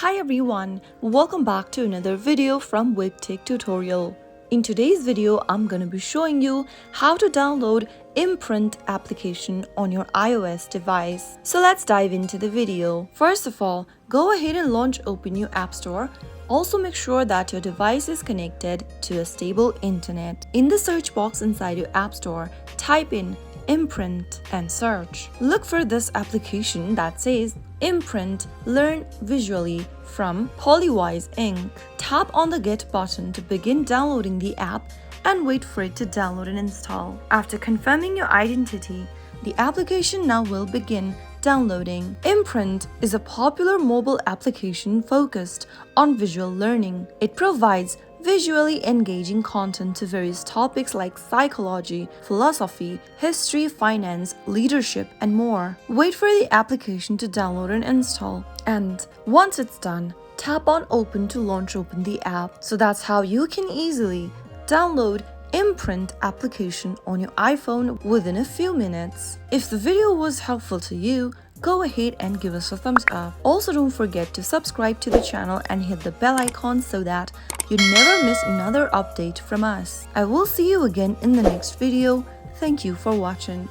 Hi everyone, welcome back to another video from Webtech Tutorial. In today's video, I'm going to be showing you how to download Imprint application on your iOS device. So let's dive into the video. First of all, go ahead and open your App Store. Also make sure that your device is connected to a stable internet. In the search box inside your App Store, type in Imprint and search. Look for this application that says Imprint Learn Visually from Polywise Inc. Tap on the Get button to begin downloading the app and wait for it to download and install. After confirming your identity, the application now will begin downloading. Imprint is a popular mobile application focused on visual learning. It provides visually engaging content to various topics like psychology, philosophy, history, finance, leadership, and more. Wait for the application to download and install. And once it's done, tap on Open to open the app. So that's how you can easily download Imprint application on your iPhone within a few minutes. If the video was helpful to you, go ahead and give us a thumbs up. Also, don't forget to subscribe to the channel and hit the bell icon so that you never miss another update from us. I will see you again in the next video. Thank you for watching.